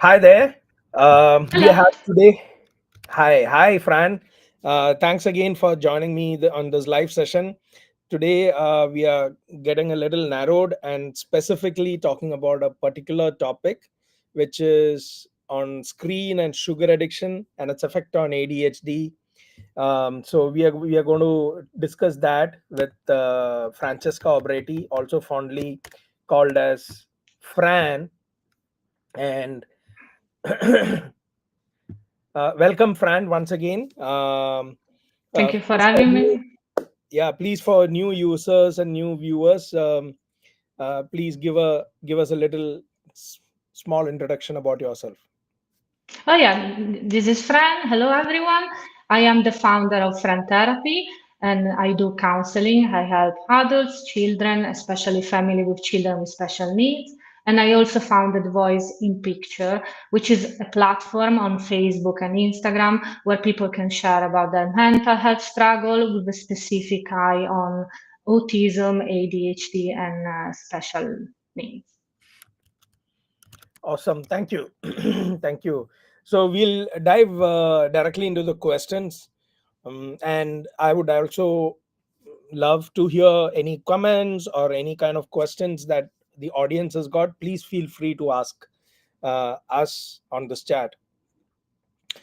Hi there. We Hello. have today. Hi, Fran. Thanks again for joining me on this live session. Today, we are getting a little narrowed and specifically talking about a particular topic, which is on screen and sugar addiction and its effect on ADHD. So we are going to discuss that with Francesca Obretti, also fondly called as Fran, and welcome, Fran, once again. Thank you for Please for having new, me. yeah, please for new users and new viewers, please give us a little small introduction about yourself. Oh, yeah, this is Fran. Hello, everyone. I am the founder of Fran Therapy and I do counseling. I help adults, children, especially family with children with special needs. And I also founded Voice in Picture, which is a platform on Facebook and Instagram where people can share about their mental health struggle with a specific eye on autism, ADHD, and special needs. Awesome, thank you. Thank you. So we'll dive directly into the questions, and I would also love to hear any comments or any kind of questions that the audience has got. Please feel free to ask us on this chat.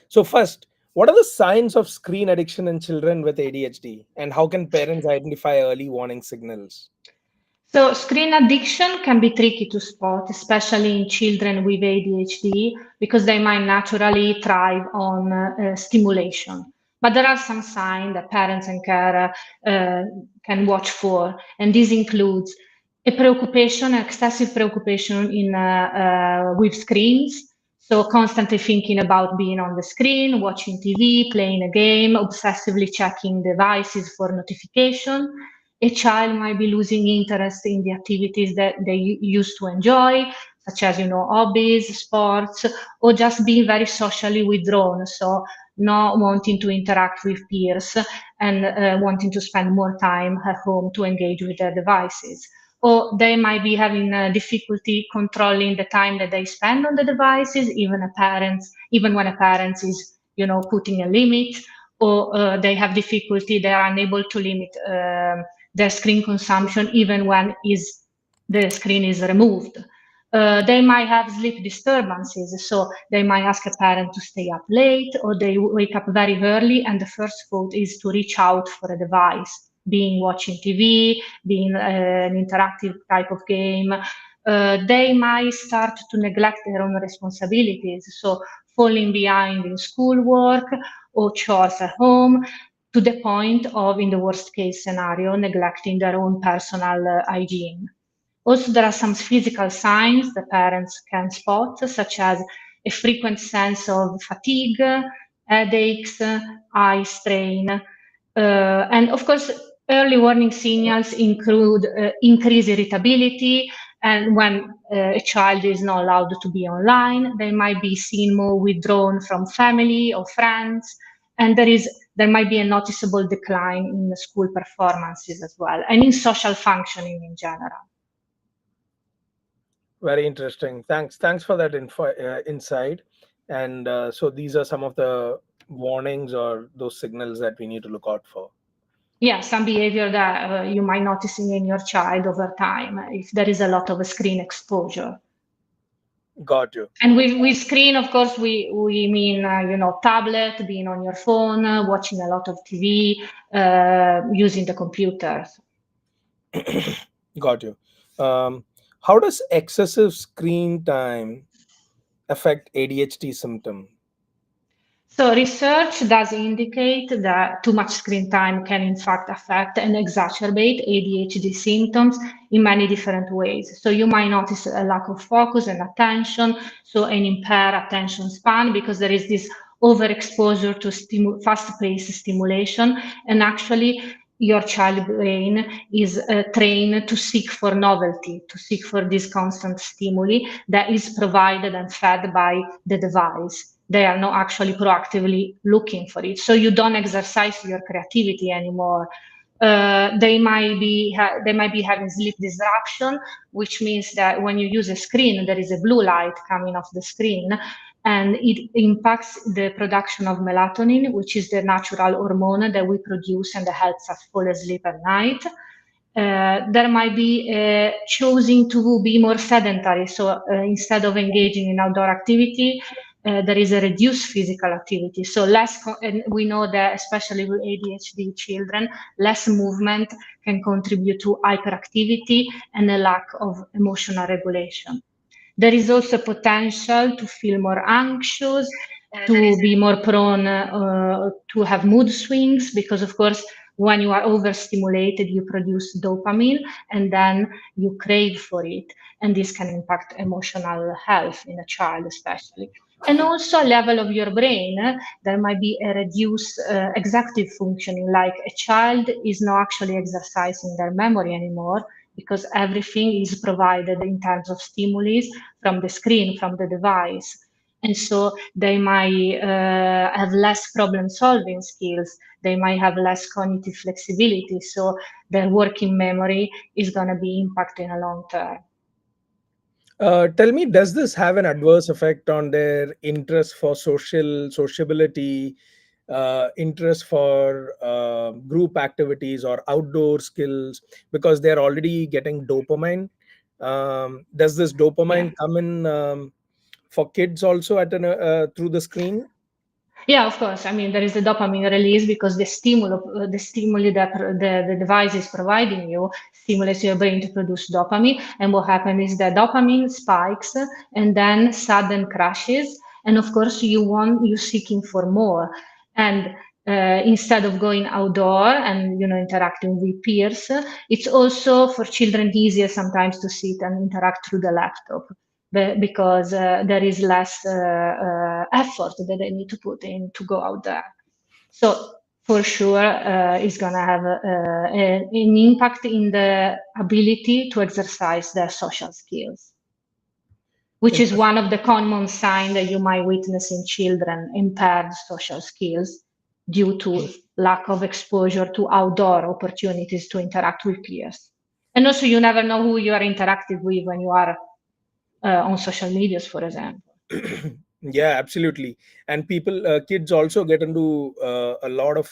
So, first, what are the signs of screen addiction in children with ADHD, and how can parents identify early warning signals? So, screen addiction can be tricky to spot, especially in children with ADHD, because they might naturally thrive on stimulation. But there are some signs that parents and carer can watch for, and this includes a preoccupation, excessive preoccupation with screens. So, constantly thinking about being on the screen, watching TV, playing a game, obsessively checking devices for notification. A child might be losing interest in the activities that they used to enjoy, such as hobbies, sports, or just being very socially withdrawn. So not wanting to interact with peers and wanting to spend more time at home to engage with their devices. Or they might be having difficulty controlling the time that they spend on the devices, even when a parent is, putting a limit, or they have difficulty, they are unable to limit their screen consumption even when the screen is removed. They might have sleep disturbances, so they might ask a parent to stay up late, or they wake up very early, and the first thought is to reach out for a device, being watching TV, being an interactive type of game. They might start to neglect their own responsibilities, so falling behind in schoolwork or chores at home, to the point of, in the worst case scenario, neglecting their own personal hygiene. Also, there are some physical signs the parents can spot, such as a frequent sense of fatigue, headaches, eye strain. And of course, early warning signals include increased irritability, and when a child is not allowed to be online, they might be seen more withdrawn from family or friends, and there might be a noticeable decline in the school performances as well, and in social functioning in general. Very interesting. Thanks for that insight. And so these are some of the warnings or those signals that we need to look out for. Yeah, some behavior that you might noticing in your child over time if there is a lot of screen exposure. Got you. And with screen, of course, we mean tablet, being on your phone, watching a lot of TV, using the computer. Got you. Um, how does excessive screen time affect ADHD symptom? So research does indicate that too much screen time can in fact affect and exacerbate ADHD symptoms in many different ways. So you might notice a lack of focus and attention, so an impaired attention span because there is this overexposure to fast-paced stimulation, and actually your child brain is trained to seek for novelty, to seek for this constant stimuli that is provided and fed by the device. They are not actually proactively looking for it. So you don't exercise your creativity anymore. They might be having sleep disruption, which means that when you use a screen, there is a blue light coming off the screen, and it impacts the production of melatonin, which is the natural hormone that we produce and that helps us fall asleep at night. There might be choosing to be more sedentary. So instead of engaging in outdoor activity, there is a reduced physical activity. So and we know that especially with ADHD children, less movement can contribute to hyperactivity and a lack of emotional regulation. There is also potential to feel more anxious, to be more prone to have mood swings, because of course, when you are overstimulated, you produce dopamine and then you crave for it. And this can impact emotional health in a child, especially. And also level of your brain, there might be a reduced executive functioning, like a child is not actually exercising their memory anymore because everything is provided in terms of stimuli from the screen, from the device. And so they might have less problem solving skills. They might have less cognitive flexibility. So their working memory is going to be impacted in a long term. Tell me, does this have an adverse effect on their interest for sociability, interest for group activities or outdoor skills, because they're already getting dopamine? Does this Yeah. dopamine come in for kids also through the screen? Yeah, of course. I mean, there is a dopamine release because the stimuli that the device is providing you stimulates your brain to produce dopamine. And what happens is that dopamine spikes and then sudden crashes. And of course, you're seeking for more. And instead of going outdoor and interacting with peers, it's also for children easier sometimes to sit and interact through the laptop because there is less effort that they need to put in to go out there. So for sure, it's going to have an impact in the ability to exercise their social skills, which is Interesting. one of the common signs that you might witness in children, impaired social skills due to lack of exposure to outdoor opportunities to interact with peers. And also, you never know who you are interacting with when you are on social medias, for example. Yeah, absolutely. And kids also get into a lot of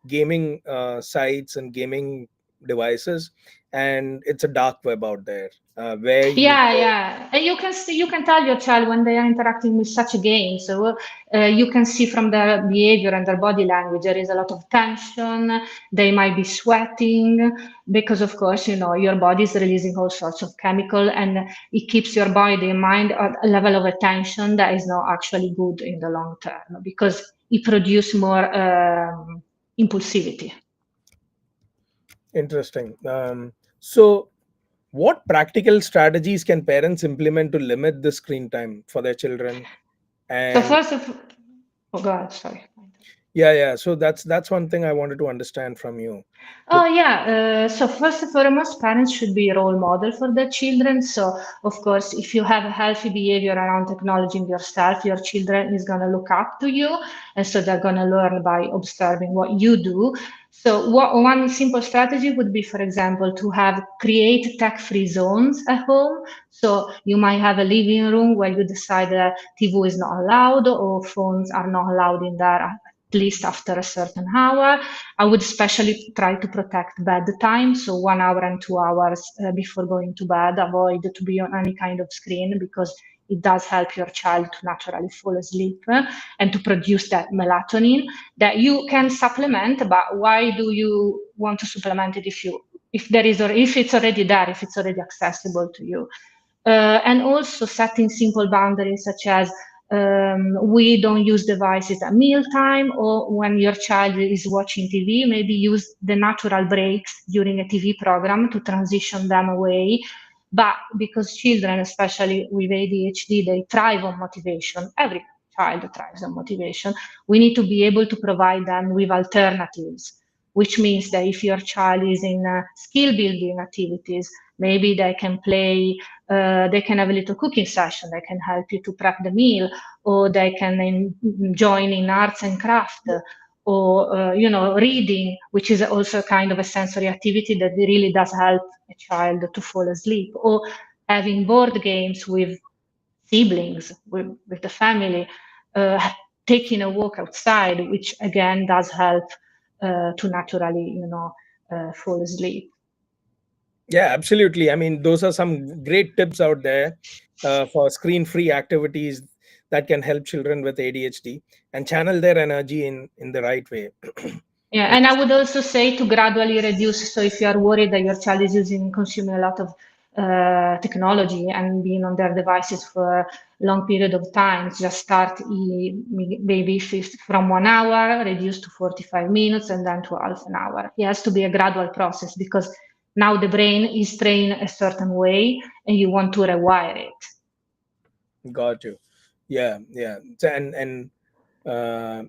gaming sites and gaming devices, and it's a dark web out there where you Yeah, yeah. And you can tell your child when they are interacting with such a game. So you can see from their behavior and their body language there is a lot of tension. They might be sweating because, of course, your body is releasing all sorts of chemical, and it keeps your body and mind at a level of attention that is not actually good in the long term because it produces more impulsivity. interesting. So, what practical strategies can parents implement to limit the screen time for their children? So And first of oh God, sorry. yeah, yeah. So that's one thing I wanted to understand from you. Oh yeah. So first and foremost, parents should be a role model for their children. So of course, if you have a healthy behavior around technology yourself, your children is gonna look up to you, and so they're gonna learn by observing what you do. So one simple strategy would be, for example, to have create tech-free zones at home. So you might have a living room where you decide that TV is not allowed or phones are not allowed in there at least after a certain hour. I would especially try to protect bedtime, so 1 hour and 2 hours before going to bed. Avoid to be on any kind of screen because it does help your child to naturally fall asleep and to produce that melatonin that you can supplement. But why do you want to supplement it if there is or if it's already there, if it's already accessible to you? And also setting simple boundaries such as we don't use devices at mealtime or when your child is watching TV, maybe use the natural breaks during a TV program to transition them away. But because children, especially with ADHD, they thrive on motivation. Every child thrives on motivation. We need to be able to provide them with alternatives, which means that if your child is in skill building activities, maybe they can play they can have a little cooking session. They can help you to prep the meal, or they can join in arts and craft, or reading, which is also a kind of a sensory activity that really does help a child to fall asleep, or having board games with siblings, with the family, uh, taking a walk outside, which again does help to naturally, fall asleep. Yeah, absolutely. I mean, those are some great tips out there for screen-free activities that can help children with ADHD and channel their energy in the right way. Yeah, and I would also say to gradually reduce. So if you are worried that your child is consuming a lot of technology and being on their devices for a long period of time, just start maybe from 1 hour, reduce to 45 minutes, and then to half an hour. It has to be a gradual process because now the brain is trained a certain way, and you want to rewire it. Got you. Yeah, yeah. And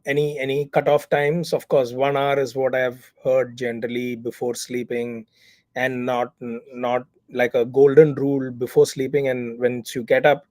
any cutoff times? Of course, 1 hour is what I've heard generally before sleeping, and not like a golden rule before sleeping. And once you get up,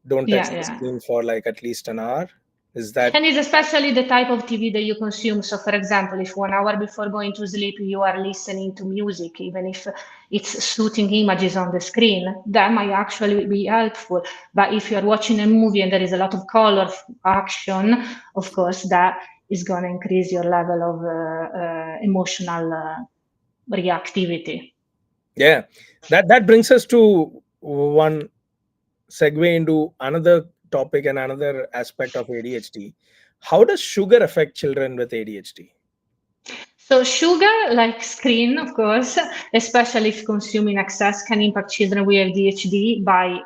don't touch Yeah, the yeah. screen for like at least an hour. Is that And it's especially the type of TV that you consume. So, for example, if 1 hour before going to sleep you are listening to music, even if it's shooting images on the screen, that might actually be helpful. But if you're watching a movie and there is a lot of color, action, of course, that is going to increase your level of emotional reactivity. yeah? That brings us to one segue into another topic and another aspect of ADHD. How does sugar affect children with ADHD? So sugar, like screen, of course, especially if consumed in excess, can impact children with ADHD by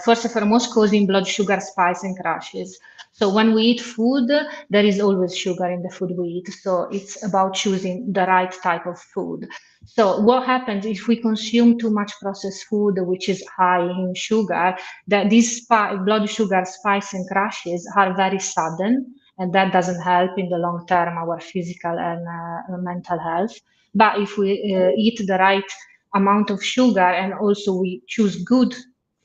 first and foremost causing blood sugar spikes and crashes. So when we eat food, there is always sugar in the food we eat. So it's about choosing the right type of food. So what happens if we consume too much processed food, which is high in sugar, that these blood sugar spikes and crashes are very sudden, and that doesn't help in the long term our physical and mental health. But if we eat the right amount of sugar and also we choose good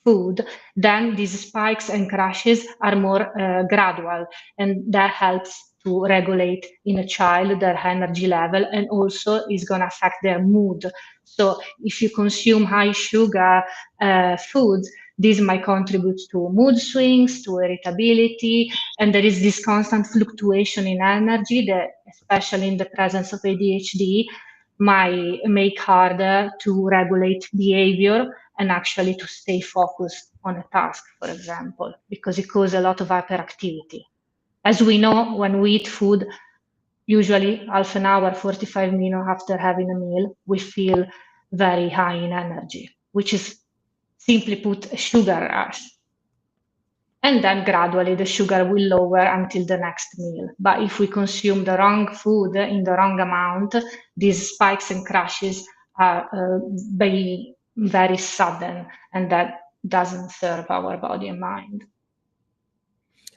food, then these spikes and crashes are more gradual, and that helps to regulate in a child their energy level and also is going to affect their mood. So if you consume high sugar foods, this might contribute to mood swings, to irritability, and there is this constant fluctuation in energy that, especially in the presence of ADHD, might make harder to regulate behavior and actually to stay focused on a task, for example, because it causes a lot of hyperactivity. As we know, when we eat food, usually half an hour, 45 minutes after having a meal, we feel very high in energy, which is simply put a sugar rush. And then gradually the sugar will lower until the next meal. But if we consume the wrong food in the wrong amount, these spikes and crashes are very sudden, and that doesn't serve our body and mind.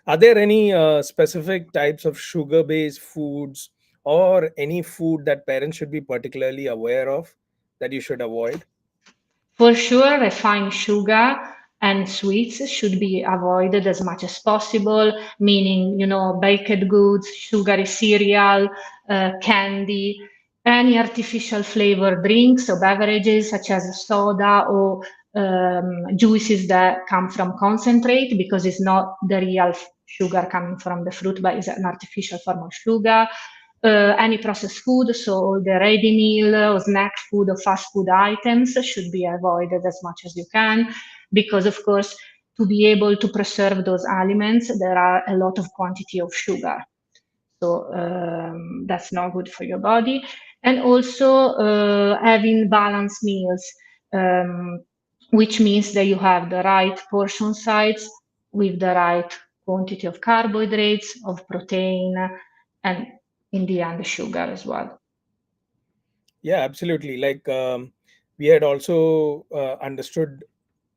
Are there any specific types of sugar based foods or any food that parents should be particularly aware of that you should avoid? For sure, refined sugar and sweets should be avoided as much as possible, meaning, baked goods, sugary cereal, candy, any artificial flavored drinks or beverages such as soda or juices that come from concentrate because it's not the real sugar coming from the fruit, but it's an artificial form of sugar. Any processed food, so all the ready meal or snack food or fast food items should be avoided as much as you can, because of course, to be able to preserve those aliments, there are a lot of quantity of sugar. So that's not good for your body. And also having balanced meals, um, which means that you have the right portion size with the right quantity of carbohydrates, of protein, and in the end, sugar as well. Yeah, absolutely. Like we had also understood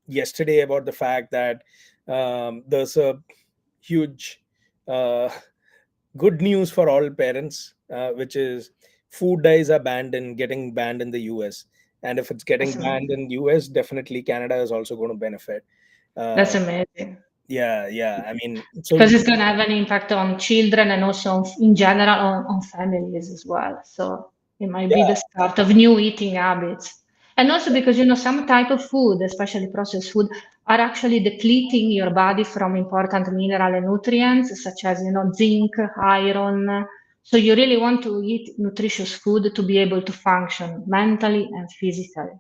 yesterday about the fact that there's a huge uh, good news for all parents, which is food dyes are banned and getting banned in the US. And if it's That's getting banned amazing. in US, definitely Canada is also going to benefit. Uh, That's amazing. Yeah. I mean, so because it's going to have an impact on children and also in general on families as well. So it might be the yeah, start of new eating habits. And also because, some type of food, especially processed food, are actually depleting your body from important mineral and nutrients, such as, zinc, iron. So you really want to eat nutritious food to be able to function mentally and physically.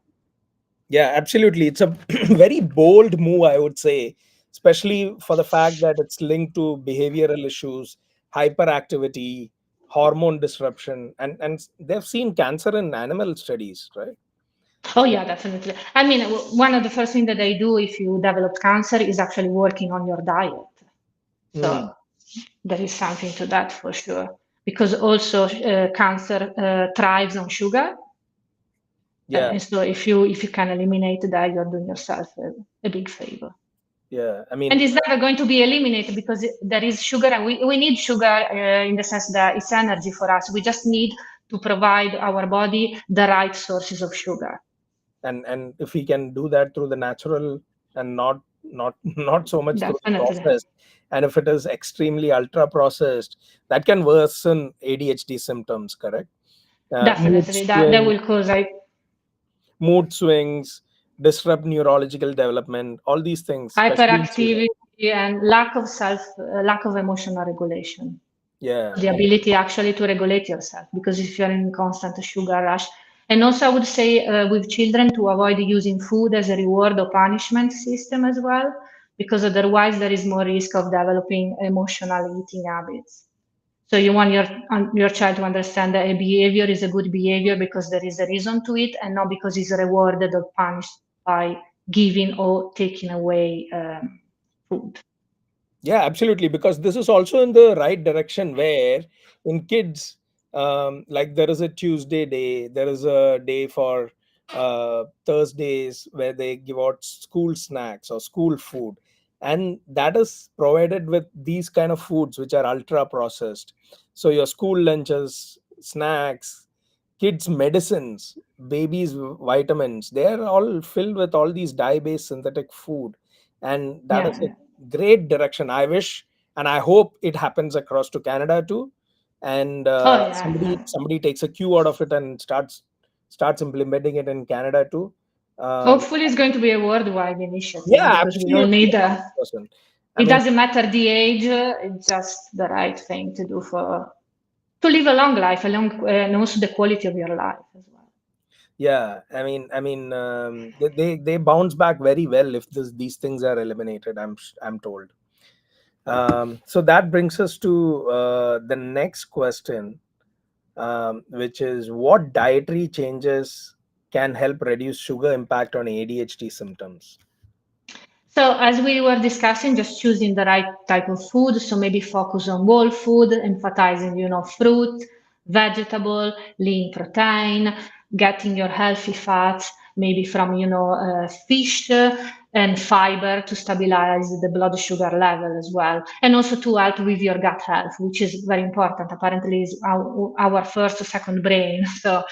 yeah, absolutely. It's a very bold move, I would say, especially for the fact that it's linked to behavioral issues, hyperactivity, hormone disruption, and they've seen cancer in animal studies, right? Oh yeah, definitely. I mean, one of the first things that they do if you develop cancer is actually working on your diet. So Mm, there is something to that for sure. Because also cancer thrives on sugar, yeah, and so if you can eliminate that, you're doing yourself a big favor. yeah. I And mean, it's never going to be eliminated because there is sugar, and we need sugar in the sense that it's energy for us. We just need to provide our body the right sources of sugar. and if we can do that through the natural and not not so much through the Definitely. processed, and if it is extremely ultra processed, that can worsen ADHD symptoms, correct? Mood Definitely. That swing, will cause mood swings, disrupt neurological development, all these things, especially in children. hyperactivity and lack of emotional regulation. Yeah, The ability actually to regulate yourself, because if you're in constant sugar rush. And also, I would say with children to avoid using food as a reward or punishment system as well, because otherwise there is more risk of developing emotional eating habits. So you want your child to understand that a behavior is a good behavior because there is a reason to it, and not because it's rewarded or punished by giving or taking away food. yeah, absolutely. Because this is also in the right direction where in kids, like there is a Tuesday day, there is a day for Thursdays where they give out school snacks or school food. And that is provided with these kind of foods which are ultra processed. So your school lunches, snacks, kids' medicines, babies' vitamins, they are all filled with all these dye-based synthetic food. And that Yeah. is a great direction. I wish and I hope it happens across to Canada too. And Oh yeah. somebody takes a cue out of it and starts implementing it in Canada too. Um, Hopefully, it's going to be a worldwide initiative yeah, because we all absolutely, need. 100%. I It mean, doesn't matter the age; it's just the right thing to do for to live a long life, and also the quality of your life as well. yeah, they bounce back very well if these things are eliminated. I'm told. So that brings us to the next question, which is what dietary changes can help reduce sugar impact on ADHD symptoms? So, as we were discussing, just choosing the right type of food. So maybe focus on whole food, emphasizing, fruit, vegetable, lean protein, getting your healthy fats, maybe from, fish and fiber to stabilize the blood sugar level as well. And also to help with your gut health, which is very important. Apparently, is our first, second brain. So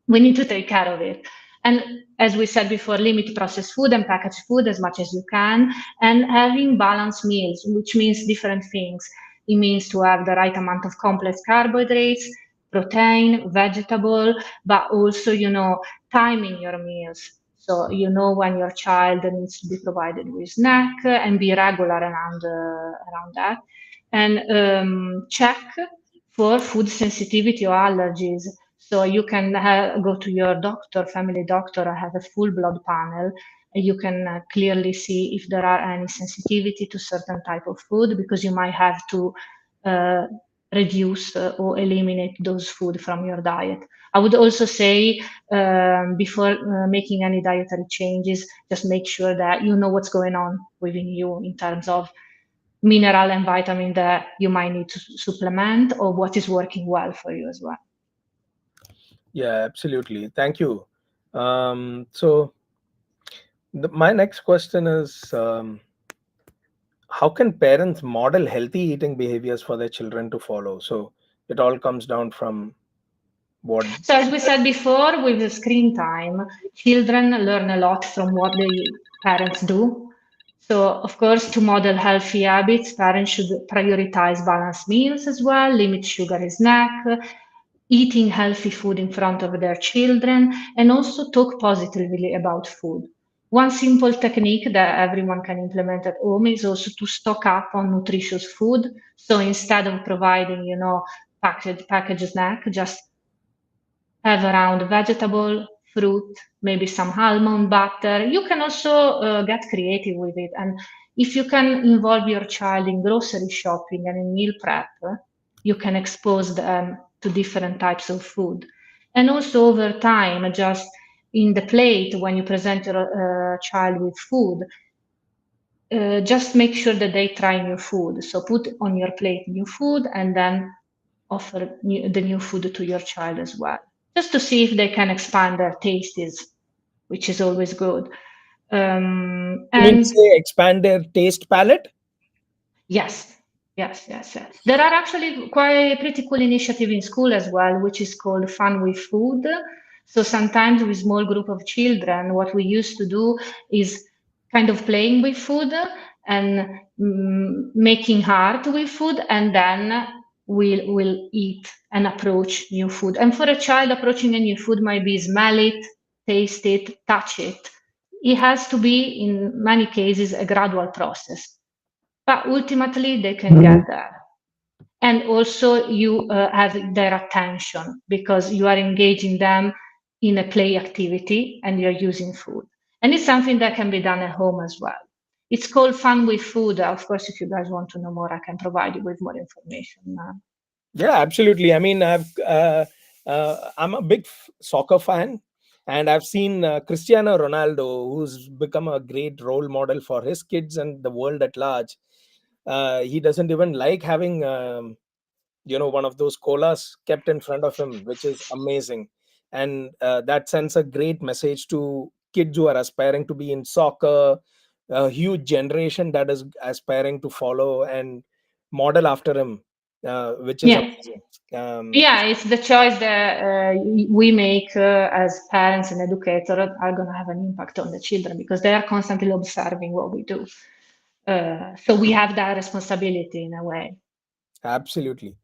we need to take care of it. And as we said before, limit processed food and packaged food as much as you can, and having balanced meals, which means different things. It means to have the right amount of complex carbohydrates, protein, vegetable, but also, timing your meals. So you know when your child needs to be provided with snack and be regular around that. And check for food sensitivity or allergies. So you can go to your doctor, family doctor, or have a full blood panel. And you can clearly see if there are any sensitivity to certain type of food because you might have to uh, reduce or eliminate those food from your diet. I would also say before making any dietary changes, just make sure that you know what's going on within you in terms of mineral and vitamin that you might need to supplement or what is working well for you as well. Yeah, absolutely. Thank you. So my next question is, how can parents model healthy eating behaviors for their children to follow? So it all comes down from what. So as we said before, with the screen time, children learn a lot from what the parents do. So, of course, to model healthy habits, parents should prioritize balanced meals as well, limit sugary snack, eating healthy food in front of their children, and also talk positively about food. One simple technique that everyone can implement at home is also to stock up on nutritious food. So instead of providing, packaged snack, just have around vegetable, fruit, maybe some almond butter. You can also get creative with it. And if you can involve your child in grocery shopping and in meal prep, you can expose them to different types of food. And also over time, just in the plate, when you present your child with food, just make sure that they try new food. So put on your plate new food and then offer the new food to your child as well, just to see if they can expand their tastes, which is always good. You mean And say expand their taste palette? yes, yes. There are actually quite pretty cool initiative in school as well, which is called Fun with Food. So sometimes with small group of children, what we used to do is kind of playing with food and making art with food, and then we'll eat and approach new food. And for a child, approaching a new food might be smell it, taste it, touch it. It has to be, in many cases, a gradual process, but ultimately they can get there. And also you have their attention because you are engaging them in a play activity and you're using food. And it's something that can be done at home as well. It's called Fun with Food. Of course, if you guys want to know more, I can provide you with more information. Yeah, absolutely. I mean, I'm a big soccer fan, and I've seen Cristiano Ronaldo, who's become a great role model for his kids and the world at large. He doesn't even like having one of those colas kept in front of him, which is amazing. And that sends a great message to kids who are aspiring to be in soccer, a huge generation that is aspiring to follow and model after him, which is Yeah. amazing. um, Yeah, it's the choice that we make as parents and educators are going to have an impact on the children because they are constantly observing what we do. So we have that responsibility in a way. Absolutely.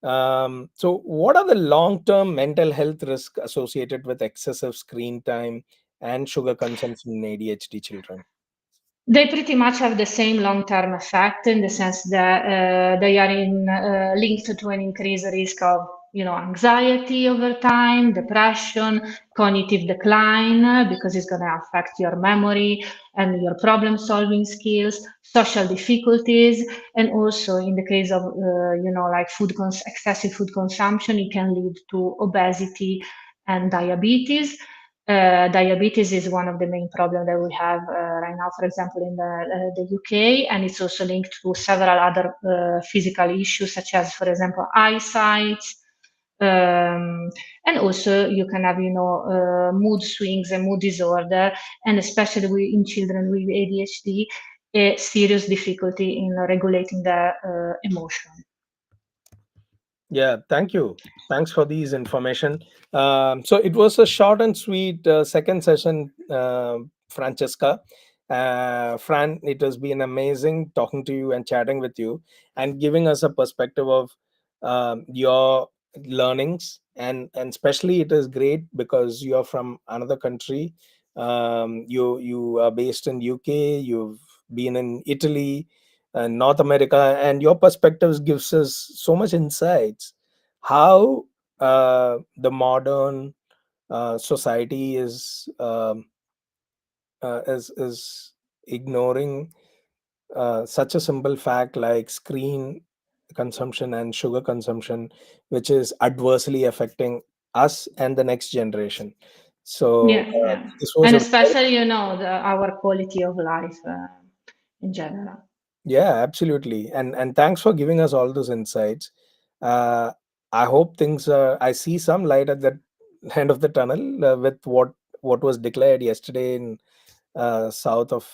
So what are the long-term mental health risks associated with excessive screen time and sugar consumption in ADHD children? They pretty much have the same long-term effect in the sense that they are linked to an increased risk of, anxiety over time, depression, cognitive decline, because it's going to affect your memory and your problem-solving skills, social difficulties, and also in the case of, like excessive food consumption, it can lead to obesity and diabetes. Diabetes is one of the main problems that we have right now, for example, in the UK, and it's also linked to several other physical issues, such as, for example, eyesight. And also, you can have, mood swings and mood disorder, and especially in children with ADHD, a serious difficulty in regulating their emotion. Yeah, thank you. Thanks for these information. So it was a short and sweet second session, Francesca. Fran, it has been amazing talking to you and chatting with you and giving us a perspective of your learnings. And especially it is great because you're from another country. You are based in UK. You've been in Italy, North America, and your perspectives gives us so much insights how the modern society is ignoring such a simple fact like screen consumption and sugar consumption, which is adversely affecting us and the next generation. So Yeah. this was And a especially, our quality of life in general. Yeah, absolutely. And thanks for giving us all those insights. Uh, I hope things I see some light at the end of the tunnel with what was declared yesterday in south of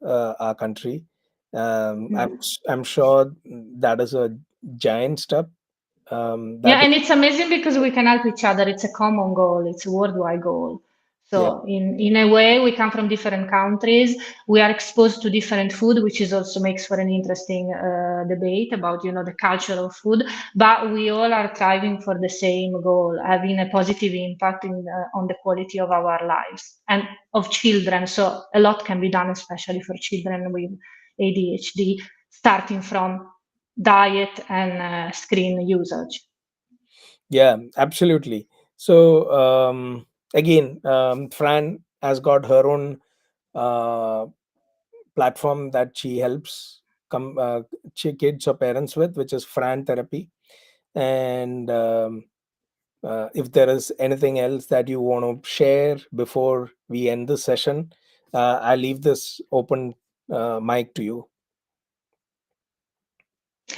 our country. Yeah. I'm sure that is a giant step. Yeah, That and it's amazing because we can help each other. It's a common goal. It's a worldwide goal. Yeah. So in a way, we come from different countries. We are exposed to different food, which is also makes for an interesting debate about, the culture of food. But we all are striving for the same goal, having a positive impact on the quality of our lives and of children. So a lot can be done, especially for children with ADHD, starting from diet and screen usage. Yeah, absolutely. So again, Fran has got her own uh, platform that she helps kids or parents with, which is Fran Therapy. And if there is anything else that you want to share before we end the session, I leave this open mic to you.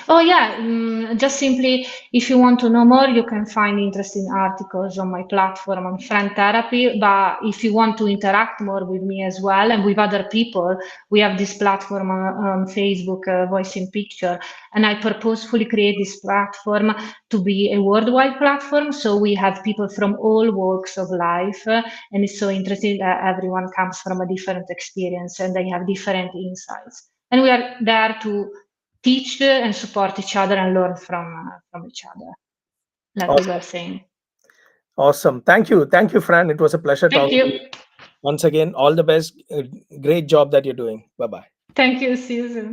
Oh yeah, just simply if you want to know more, you can find interesting articles on my platform on Friend Therapy. But if you want to interact more with me as well and with other people, we have this platform on Facebook, Voice in Picture, and I purposefully create this platform to be a worldwide platform. So we have people from all walks of life, and it's so interesting that everyone comes from a different experience and they have different insights. And we are there to teach and support each other and learn from each other, like we were Awesome. saying. Awesome. Thank you, Fran. It was a pleasure Thank talking to you. you. Once again, all the best. Great job that you're doing. Bye bye. Thank you. See you soon.